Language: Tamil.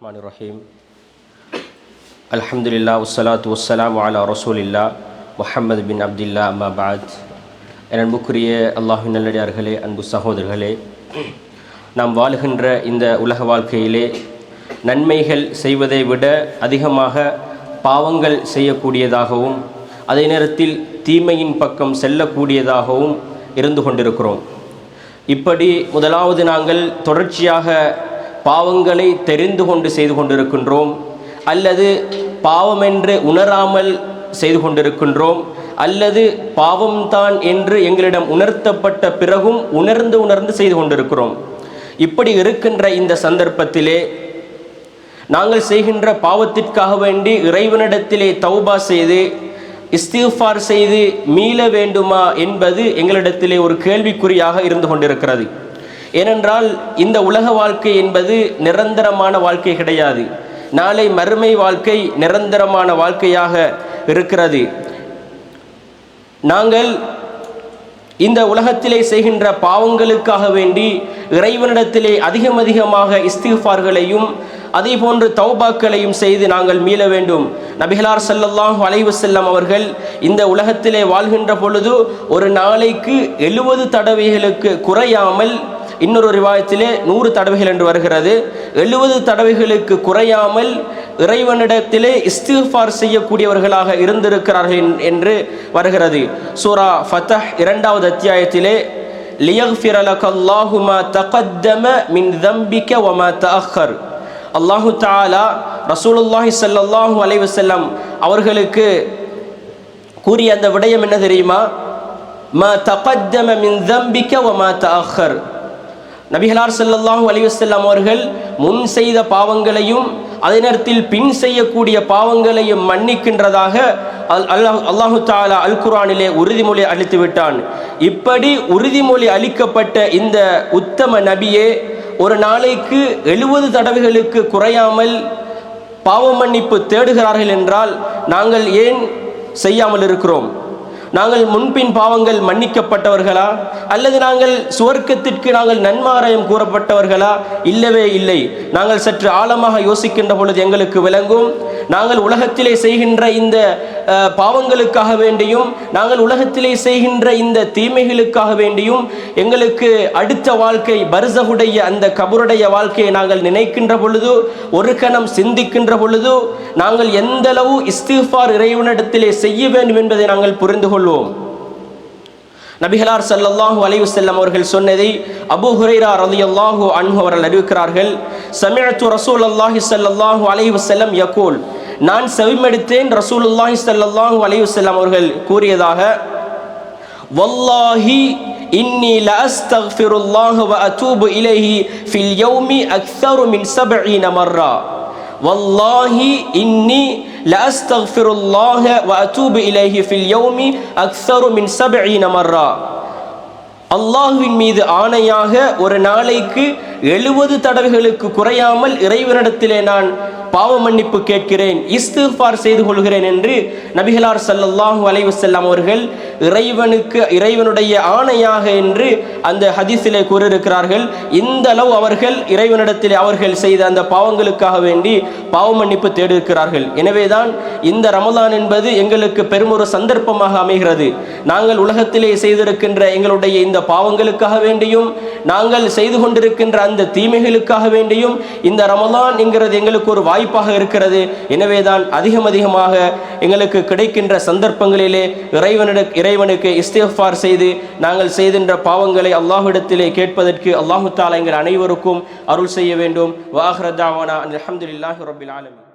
Bismillahirrahmanirrahim. Alhamdulillah wassalatu wassalamu ala rasulillah Muhammad bin Abdullah amma ba'd. அன்புக்குரிய அல்லாஹ்வின் நல்லடியார்களே, அன்பு சகோதரர்களே, நாம் வாழ்கின்ற இந்த உலக வாழ்க்கையிலே நன்மைகள் செய்வதை விட அதிகமாக பாவங்கள் செய்யக்கூடியதாகவும் அதே நேரத்தில் தீமையின் பக்கம் செல்லக்கூடியதாகவும் இருந்து கொண்டிருக்கிறோம். இப்படி முதலாவது நாங்கள் தொடர்ச்சியாக பாவங்களை தெரிந்து கொண்டு செய்து கொண்டிருக்கின்றோம், அல்லது பாவமென்று உணராமல் செய்து கொண்டிருக்கின்றோம், அல்லது பாவம்தான் என்று எங்களிடம் உணர்த்தப்பட்ட பிறகும் உணர்ந்து செய்து கொண்டிருக்கிறோம். இப்படி இருக்கின்ற இந்த சந்தர்ப்பத்திலே நாங்கள் செய்கின்ற பாவத்திற்காக வேண்டி இறைவனிடத்திலே தௌபா செய்து இஸ்திஃபார் செய்து மீள வேண்டுமா என்பது எங்களிடத்திலே ஒரு கேள்விக்குறியாக இருந்து கொண்டிருக்கிறது. ஏனென்றால் இந்த உலக வாழ்க்கை என்பது நிரந்தரமான வாழ்க்கை கிடையாது. நாளை மறுமை வாழ்க்கை நிரந்தரமான வாழ்க்கையாக இருக்கிறது. நாங்கள் இந்த உலகத்திலே செய்கின்ற பாவங்களுக்காக வேண்டி இறைவனிடத்திலே அதிகமாக இஸ்திஃபார்களையும் அதே போன்று தௌபாக்களையும் செய்து நாங்கள் மீள வேண்டும். நபிகளார் ஸல்லல்லாஹு அலைஹி வஸல்லம் அவர்கள் இந்த உலகத்திலே வாழ்கின்ற பொழுது ஒரு நாளைக்கு 70 தடவைகளுக்கு குறையாமல், இன்னொரு ரிவாயத்திலே 100 தடவைகள் என்று வருகிறது, 70 தடவைகளுக்கு குறையாமல் இறைவனிடத்திலே இஸ்திஃபார் செய்யக்கூடியவர்களாக இருந்திருக்கிறார்கள் என்று வருகிறது. சூரா ஃபத்ஹ் 2வது அத்தியாயத்திலே லியக்ஃபிர லக்கல்லாஹு மா தகத்தம மின் தம்பிக வ மா தஅக்கர், அல்லாஹு தஆலா ரசூலுல்லாஹி ஸல்லல்லாஹு அலைஹி வஸல்லம் அவர்களுக்கு கூறிய அந்த விடயம் என்ன தெரியுமா? மா தகத்தம மின் தம்பிக வ மா தஅக்கர். நபிகளார் ஸல்லல்லாஹு அலைஹி வஸல்லம் அவர்கள் முன் செய்த பாவங்களையும் அதே நேரத்தில் பின் செய்யக்கூடிய பாவங்களையும் மன்னிக்கின்றதாக அல்லாஹு தஆலா அல் குர்ஆனிலே உறுதிமொழி அளித்து விட்டான். இப்படி உறுதிமொழி அளிக்கப்பட்ட இந்த உத்தம நபியே ஒரு நாளைக்கு 70 தடவைகளுக்கு குறையாமல் பாவ மன்னிப்பு தேடுகிறார்கள் என்றால் நாங்கள் ஏன் செய்யாமல் இருக்கிறோம்? நாங்கள் முன்பின் பாவங்கள் மன்னிக்கப்பட்டவர்களா, அல்லது நாங்கள் சுவர்க்கத்திற்கு நாங்கள் நன்மாராயம் கூறப்பட்டவர்களா? இல்லவே இல்லை. நாங்கள் சற்று ஆழமாக யோசிக்கின்ற பொழுது எங்களுக்கு விளங்கும், நாங்கள் உலகத்திலே செய்கின்ற இந்த பாவங்களுக்காக வேண்டியும் நாங்கள் உலகத்திலே செய்கின்ற இந்த தீமைகளுக்காக வேண்டியும் எங்களுக்கு அடுத்த வாழ்க்கை பர்ஸஹுடைய அந்த கபருடைய வாழ்க்கையை நாங்கள் நினைக்கின்ற பொழுது, ஒரு கணம் சிந்திக்கின்ற பொழுது நாங்கள் எந்தளவு இஸ்திஃபார் இறைவனிடத்திலே செய்ய வேண்டும் என்பதை நாங்கள் புரிந்து கொள்வோம். நபிகளார் ஸல்லல்லாஹு அலைஹி வஸல்லம் அவர்கள் சொன்னதை அபூ ஹுரைரா ரலியல்லாஹு அன்ஹு அவர்கள் அறிவிக்கிறார்கள். சமிஅத்து ரசூலுல்லாஹி ஸல்லல்லாஹு அலைஹி வஸல்லம் யகூல், நான் செவிமடுத்தேன் ரசூலுல்லாஹி ஸல்லல்லாஹு அலைஹி வஸல்லம் அவர்கள் கூறியதாக, வல்லாஹி இன்னி லஅஸ்தக்ஃபிருல்லாஹ வ அதூபு இலைஹி ஃபில் யௌமி அக்ஸரு மின் 70 மர்ரா. வல்லாஹி இன்னி லஅஸ்தக்ஃபிருல்லாஹ வ அதூபு இலைஹி ஃபில் யௌமி அக்ஸரு மின் 70 மர்ரா. அல்லாஹ்வின் மீது ஆணையாக ஒரு நாளைக்கு 70 தடவைகளுக்கு குறையாமல் இறைவனிடத்திலே நான் பாவ மன்னிப்பு கேட்கிறேன், இஸ்திஃபார் செய்து கொள்கிறேன் என்று நபிகளார் ஸல்லல்லாஹு அலைஹி வஸல்லம் அவர்கள் இறைவனுடைய ஆணையாக என்று அந்த ஹதீஸிலே கூறியிருக்கிறார்கள். இந்த அளவு அவர்கள் இறைவனிடத்திலே அவர்கள் செய்த அந்த பாவங்களுக்காக வேண்டி பாவ மன்னிப்பு தேடியிருக்கிறார்கள். எனவேதான் இந்த ரமலான் என்பது எங்களுக்கு பெருமொரு சந்தர்ப்பமாக அமைகிறது. நாங்கள் உலகத்திலே செய்திருக்கின்ற எங்களுடைய இந்த பாவங்களுக்காக வேண்டியும் நாங்கள் செய்து கொண்டிருக்கின்ற அந்த தீமைகளுக்காக வேண்டியும் இந்த ரமலான் என்கிறது எங்களுக்கு ஒரு வாய்ப்பாக இருக்கிறது. எனவேதான் அதிகமாக எங்களுக்கு கிடைக்கின்ற சந்தர்ப்பங்களிலே இறைவனுக்கு இஸ்திஃபார் செய்து நாங்கள் செய்கின்ற பாவங்களை அல்லாஹ்விடத்திலே கேட்பதற்கு அல்லாஹு தஆலா எங்கள் அனைவருக்கும் அருள் செய்ய வேண்டும். வ ஆகிரு தஅவானா அல்ஹம்துலில்லாஹி ரப்பில் ஆலமீன்.